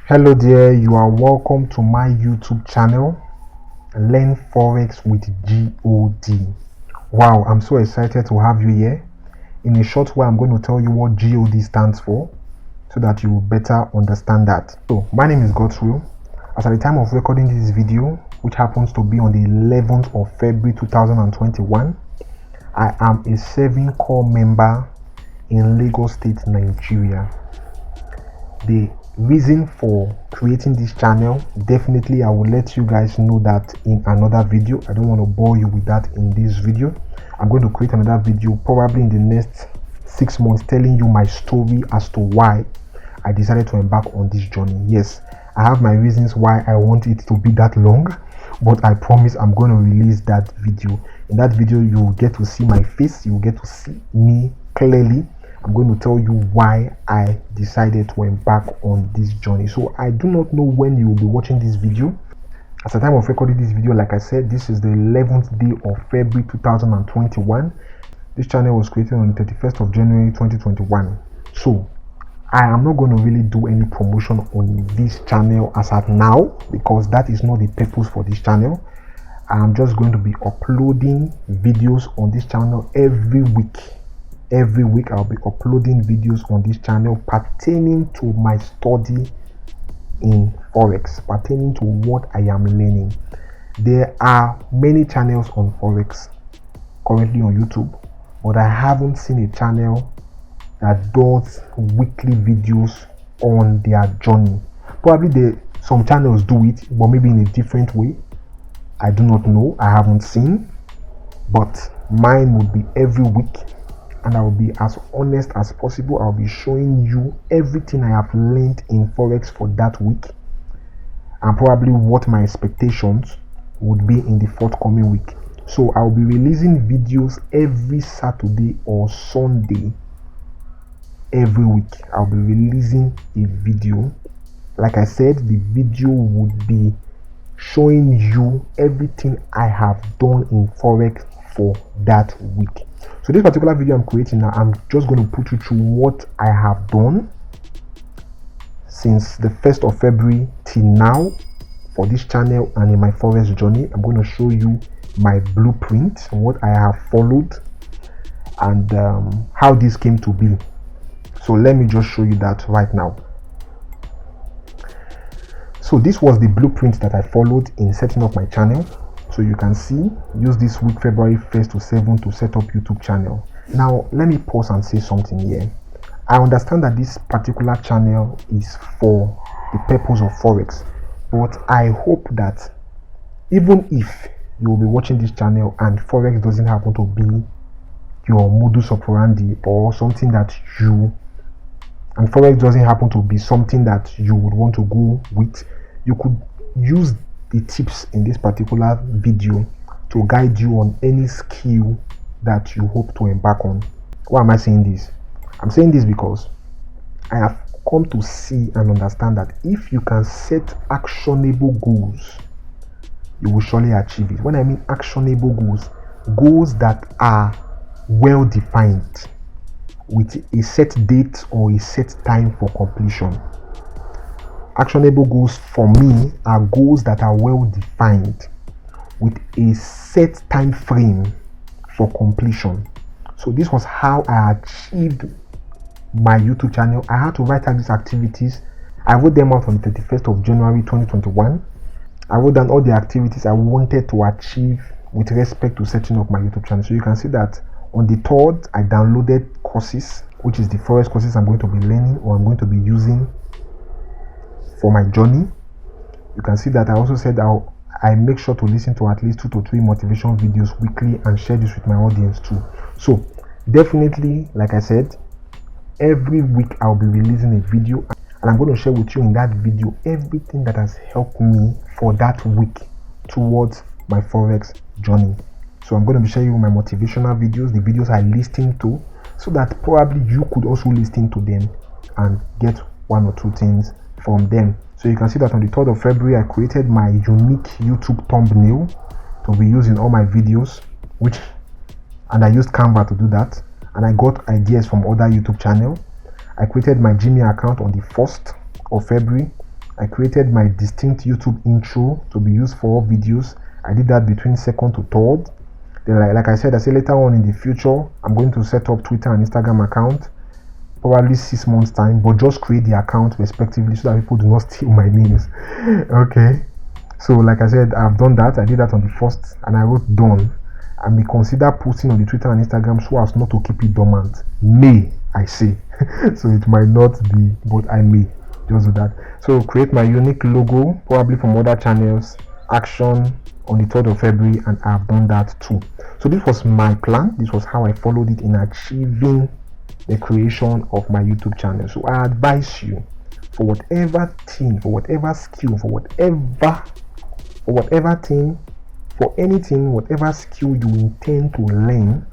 Hello there, you are welcome to my YouTube channel, Learn Forex with GOD. Wow, I'm so excited to have you here. In a short while, I'm going to tell you what GOD stands for so that you will better understand that. So, my name is Godswill. As at the time of recording this video, which happens to be on the 11th of February 2021, I am a serving corps member in Lagos State, Nigeria. The reason for creating this channel, definitely I will let you guys know that in another video. I don't want to bore you with that in this video. I'm going to create another video probably in the next 6 months telling you my story as to why I decided to embark on this journey. Yes, I have my reasons why I want it to be that long, but I promise I'm going to release that video. In that video, you will get to see my face, you will get to see me clearly. I'm going to tell you why I decided to embark on this journey. So I do not know when you will be watching this video. At the time of recording this video, like I said, this is the 11th day of February 2021. This channel was created on the 31st of January 2021. So I am not going to really do any promotion on this channel as at now, because that is not the purpose for this channel. I'm just going to be uploading videos on this channel every week. Every week I'll be uploading videos on this channel pertaining to my study in Forex, pertaining to what I am learning. There are many channels on Forex currently on YouTube, but I haven't seen a channel that does weekly videos on their journey. Probably some channels do it, but maybe in a different way. I do not know, I haven't seen, but mine would be every week. And I will be as honest as possible. I'll be showing you everything I have learned in Forex for that week, and probably what my expectations would be in the forthcoming week. So I'll be releasing videos every Saturday or Sunday. Every week I'll be releasing a video. Like I said, the video would be showing you everything I have done in Forex for that week. So this particular video I'm creating now, I'm just going to put you through what I have done since the 1st of February till now for this channel and in my Forex journey. I'm going to show you my blueprint, what I have followed, and how this came to be. So let me just show you that right now. So this was the blueprint that I followed in setting up my channel. So you can see, use this week February 1st to 7th to set up YouTube channel. Now let me pause and say something here. I understand that this particular channel is for the purpose of Forex, but I hope that even if you will be watching this channel and Forex doesn't happen to be your modus operandi or something that and Forex doesn't happen to be something that you would want to go with, you could use the tips in this particular video to guide you on any skill that you hope to embark on. Why am I saying this? I'm saying this because I have come to see and understand that if you can set actionable goals, you will surely achieve it. When I mean actionable goals, goals that are well defined with a set date or a set time for completion. Actionable goals for me are goals that are well defined with a set time frame for completion. So this was how I achieved my YouTube channel. I had to write out these activities. I wrote them out on the 31st of January 2021. I wrote down all the activities I wanted to achieve with respect to setting up my YouTube channel. So you can see that on the 3rd, I downloaded courses, which is the Forex courses I'm going to be learning or I'm going to be using for my journey. You can see that I also said I make sure to listen to at least 2 to 3 motivation videos weekly and share this with my audience too. So definitely, like I said, every week I'll be releasing a video, and I'm going to share with you in that video everything that has helped me for that week towards my Forex journey. So I'm going to be sharing you my motivational videos, the videos I listen to, so that probably you could also listen to them and get 1 or 2 things from them. So you can see that on the 3rd of February I created my unique YouTube thumbnail to be used in all my videos, and I used Canva to do that, and I got ideas from other YouTube channels. I created my Gmail account on the 1st of February. I created my distinct YouTube intro to be used for all videos. I did that between second to third. Then like I said later on in the future, I'm going to set up Twitter and Instagram account, probably 6 months time, but just create the account respectively so that people do not steal my names. Okay, so like I said, I've done that. I did that on the first, and I wrote done. I may consider posting on the Twitter and Instagram so as not to keep it dormant. May I say so it might not be, but I may just do that. So create my unique logo, probably from other channels, action on the 3rd of February, and I've done that too. So this was my plan. This was how I followed it in achieving the creation of my YouTube channel. So I advise you, for whatever thing, for whatever skill, for whatever thing, for anything, whatever skill you intend to learn,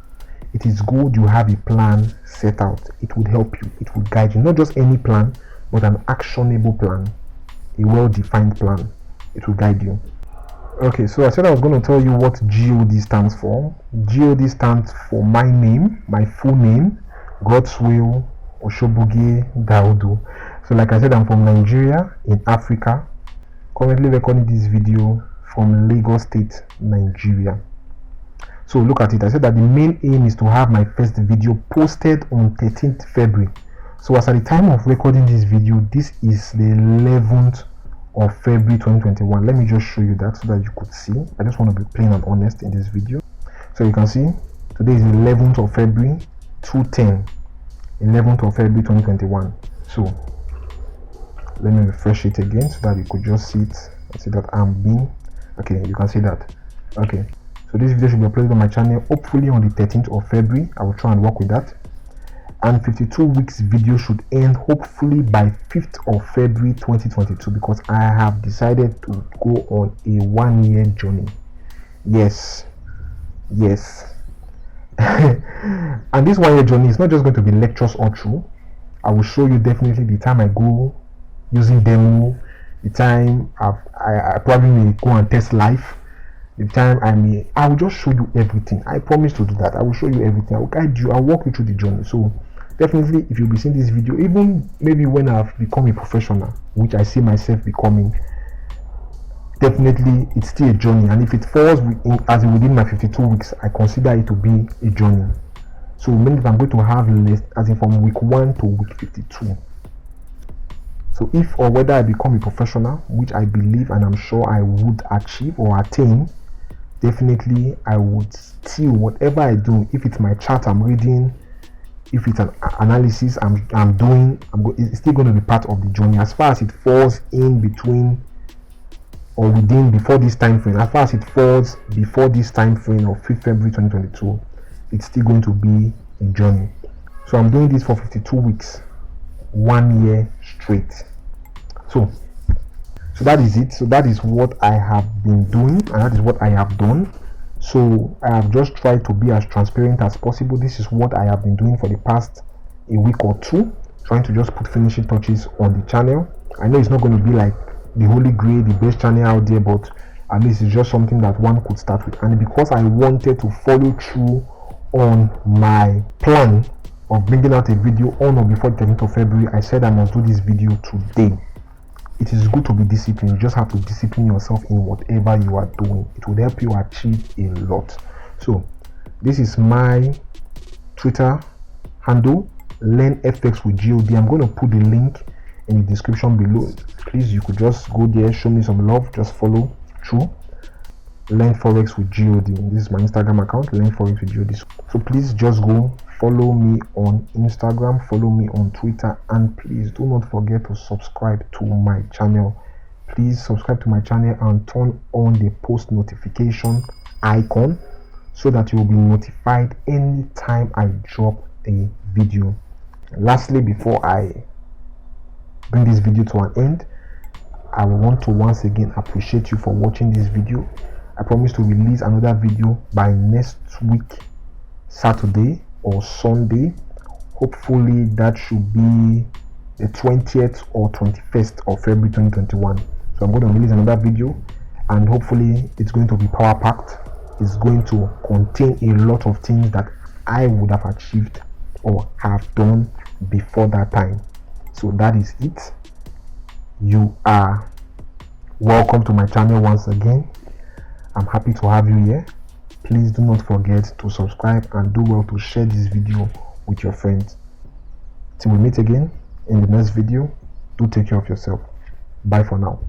it is good you have a plan set out. It would help you, it would guide you. Not just any plan, but an actionable plan, a well-defined plan. It will guide you. Okay, so I said I was going to tell you what GOD stands for. GOD stands for my name, my full name, God's Will Oshobuge Daudu. So like I said, I'm from Nigeria in Africa. Currently recording this video from Lagos State, Nigeria. So look at it. I said that the main aim is to have my first video posted on 13th February. So as at the time of recording this video, this is the 11th of February 2021. Let me just show you that so that you could see. I just want to be plain and honest in this video. So you can see today is the 11th of February 2010, 11th of February 2021. So let me refresh it again so that you could just see it and see that I'm being okay. You can see that. Okay, so this video should be uploaded on my channel hopefully on the 13th of February. I will try and work with that. And 52 weeks video should end hopefully by 5th of February 2022, because I have decided to go on a 1-year journey. Yes. And this 1-year journey is not just going to be lectures all through. I will show you definitely the time I go using demo, the time I probably may go and test live, the time I will just show you everything. I promise to do that. I will show you everything. I will guide you. I'll walk you through the journey. So definitely, if you'll be seeing this video, even maybe when I've become a professional, which I see myself becoming, definitely it's still a journey. And if it falls within my 52 weeks, I consider it to be a journey. So meaning I'm going to have less, as in from week 1 to week 52. So if or whether I become a professional, which I believe and I'm sure I would achieve or attain, definitely I would still, whatever I do, if it's my chart I'm reading, if it's an analysis I'm doing, it's still going to be part of the journey. As far as it falls in between or within before this time frame, as far as it falls before this time frame of 5th February 2022, it's still going to be a journey. So I'm doing this for 52 weeks, 1 year straight. So that is it. So that is what I have been doing, and that is what I have done. So I have just tried to be as transparent as possible. This is what I have been doing for the past a week or two, trying to just put finishing touches on the channel. I know it's not going to be like the holy grail, the best channel out there, but at least it's just something that one could start with. And because I wanted to follow through on my plan of bringing out a video on or before the 13th of February, I said I must do this video today. It is good to be disciplined. You just have to discipline yourself in whatever you are doing. It will help you achieve a lot. So this is my Twitter handle, LearnFX with GOD. I'm going to put the link in the description below. Please, you could just go there, show me some love, just follow through. Learn Forex with GOD. This is my Instagram account, Learn Forex with GOD. So please just go follow me on Instagram, follow me on Twitter, and please do not forget to subscribe to my channel. Please subscribe to my channel and turn on the post notification icon so that you will be notified anytime I drop a video. Lastly, before I bring this video to an end, I want to once again appreciate you for watching this video. I promise to release another video by next week, Saturday or Sunday. Hopefully that should be the 20th or 21st of February 2021. So I'm going to release another video, and hopefully it's going to be power packed. It's going to contain a lot of things that I would have achieved or have done before that time. So that is it. You are welcome to my channel once again. I'm happy to have you here. Please do not forget to subscribe and do well to share this video with your friends. Till we meet again in the next video, do take care of yourself. Bye for now.